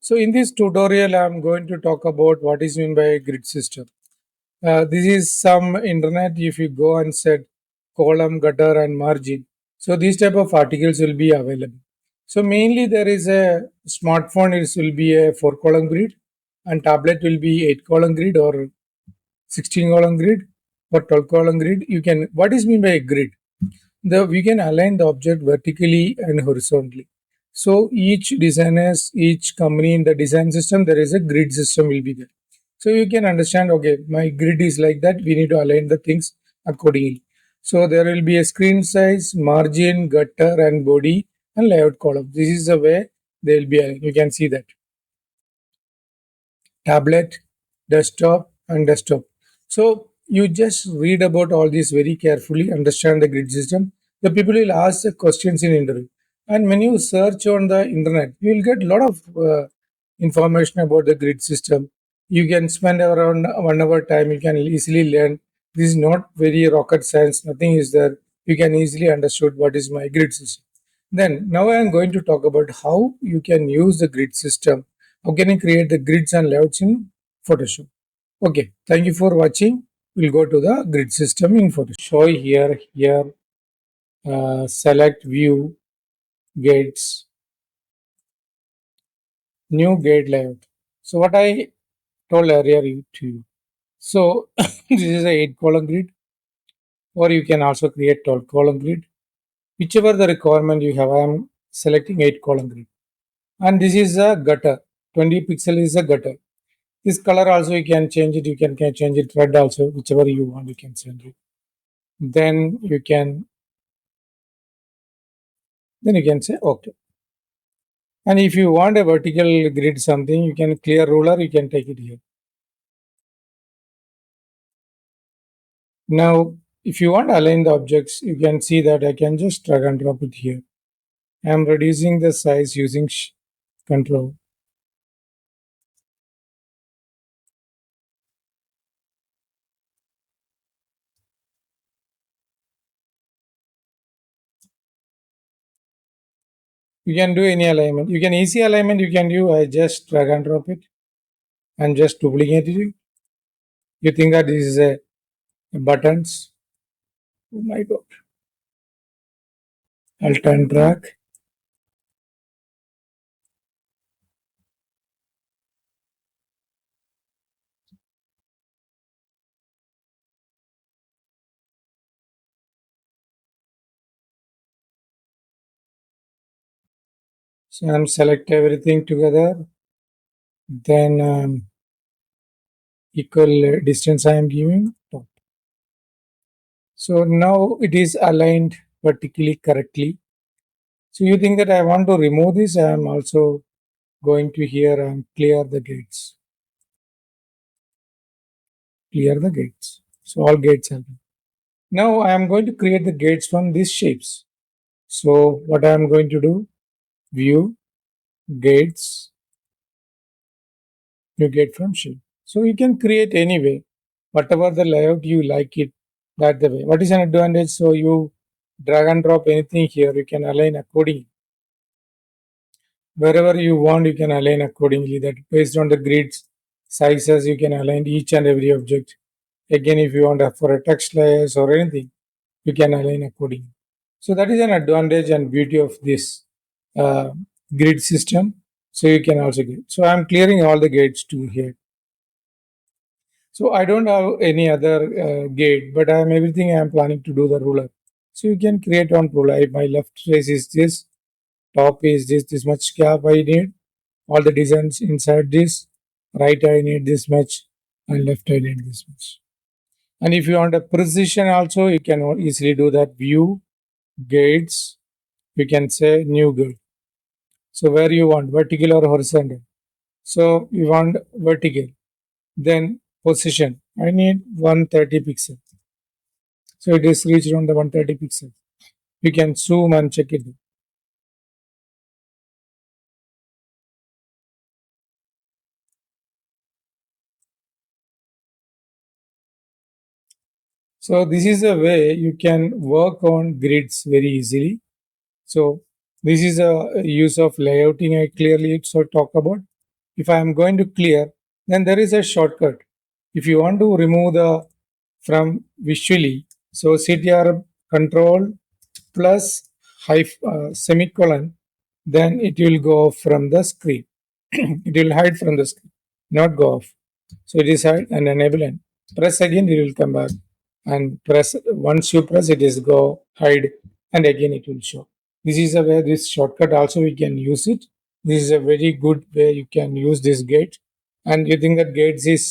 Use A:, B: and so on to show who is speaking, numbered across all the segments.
A: So in this tutorial, I'm going to talk about what is meant by a grid system. This is some internet. If you go and set column, gutter, and margin, so these type of articles will be available. So mainly there is a smartphone. It will be a 4 column grid, and tablet will be 8 column grid or 16 column grid or 12 column grid. You can what is mean by a grid? We can align the object vertically and horizontally. So each company in the design system, there is a grid system will be there. So you can understand, okay, my grid is like that. We need to align the things accordingly. So there will be a screen size, margin, gutter, and body, and layout column. This is the way they will be aligned. You can see that tablet, desktop, and desktop. So you just read about all this very carefully, understand the grid system. The people will ask the questions in interview. And when you search on the internet, you will get a lot of information about the grid system. You can spend around 1 hour time. You can easily learn. This is not very rocket science. Nothing is there. You can easily understood what is my grid system. Then now I am going to talk about how you can use the grid system. How can you create the grids and layouts in Photoshop? Okay, thank you for watching. We'll go to the grid system in Photoshop. Show here, select view, gates, new gate layout. So what I told earlier to you. So this is a 8 column grid, or you can also create 12 column grid. Whichever the requirement you have, I am selecting 8 column grid. And this is a gutter. 20 pixel is a gutter. This color also you can change it. You can change it red also, whichever you want. You can change it. Then you can say okay. And if you want a vertical grid something, you can clear ruler. You can take it here. Now, if you want to align the objects, you can see that I can just drag and drop it here. I am reducing the size using control. You can do any alignment. You can easy alignment. You can do. I just drag and drop it and just duplicate it. You think that this is a buttons. Oh my god. Alt and drag. So I'm select everything together. Then equal distance I am giving. So now it is aligned vertically correctly. So you think that I want to remove this? I am also going to here and clear the gates. Clear the gates. So all gates have been. Now I am going to create the gates from these shapes. So what I am going to do? View, gates, new gate from shape. So you can create anyway, whatever the layout you like it that the way. What is an advantage? So you drag and drop anything here, you can align accordingly. Wherever you want, you can align accordingly. That based on the grids, sizes, you can align each and every object. Again, if you want for a text layers or anything, you can align accordingly. So that is an advantage and beauty of this uh, grid system. So you can also get. So I'm clearing all the gates to here. So I don't have any other gate, but I am everything I am planning to do the ruler. So you can create on ruler. My left trace is this, top is this much gap I need. All the designs inside this, right I need this much, and left I need this much. And if you want a precision also, you can easily do that. View, gates, you can say new grid. So where you want, vertical or horizontal. So you want vertical. Then position. I need 130 pixel. So it is reached on the 130 pixel. You can zoom and check it. So this is a way you can work on grids very easily. So this is a use of layouting I clearly so talk about. If I am going to clear, then there is a shortcut. If you want to remove the from visually, so CTRL control plus semicolon, then it will go off from the screen. It will hide from the screen, not go off. So it is hide and enable and press again, it will come back. And press once you press it is go hide and again it will show. This is a way this shortcut also we can use it. This is a very good way you can use this gate. And you think that gates is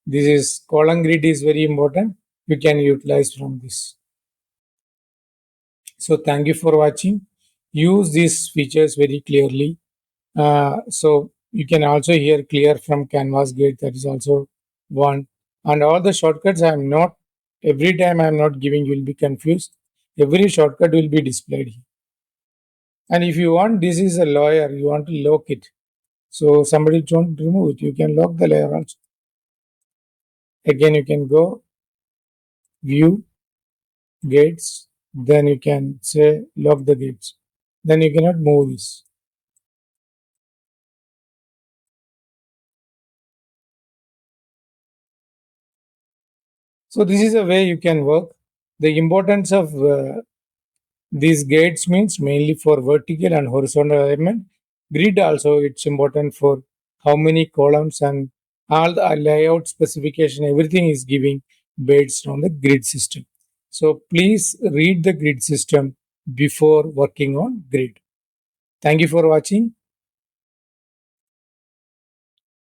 A: this is column grid is very important. You can utilize from this. So thank you for watching. Use these features very clearly. So you can also hear clear from canvas gate. That is also one. And all the shortcuts I am not every time I am not giving you will be confused. Every shortcut will be displayed here. And if you want, this is a layer. You want to lock it. So somebody don't remove it. You can lock the layer also. Again, you can go view gates. Then you can say lock the gates. Then you cannot move this. So this is a way you can work. The importance of these gates means mainly for vertical and horizontal alignment. Grid also it's important for how many columns and all the layout specification. Everything is giving based on the grid system. So please read the grid system before working on grid. Thank you for watching.